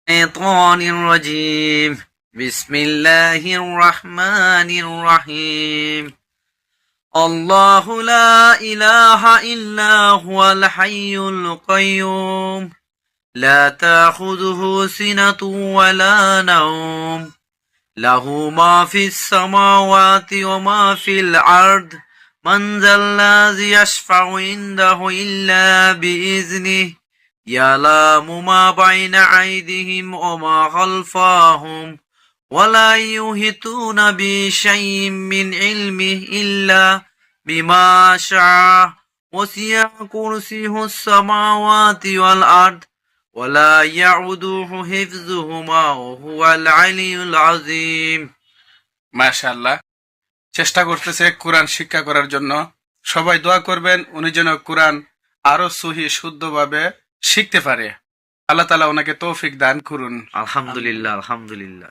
الشيطان الرجيم. بسم الله الرحمن الرحيم. الله لا إله إلا هو الحي القيوم لا تأخذه سنة ولا نوم له ما في السماوات وما في الأرض من ذا الذي يشفع عنده إلا بإذنه يعلم ما بين أيديهم وما خلفهم ولا يحيطون بشيء من علمه إلا بما شاء وسع كرسيه السماوات والأرض ولا يعوده حفظهما وهو العلي العظيم. মাশাআল্লাহ। চেষ্টা করতেছে কোরআন শিক্ষা করার জন্য। সবাই দোয়া করবেন উনি যেন কোরআন আরো সহি শুদ্ধভাবে শিখতে পারে। আল্লাহ তাআলা ওনাকে তৌফিক দান করুন। আলহামদুলিল্লাহ, আলহামদুলিল্লাহ।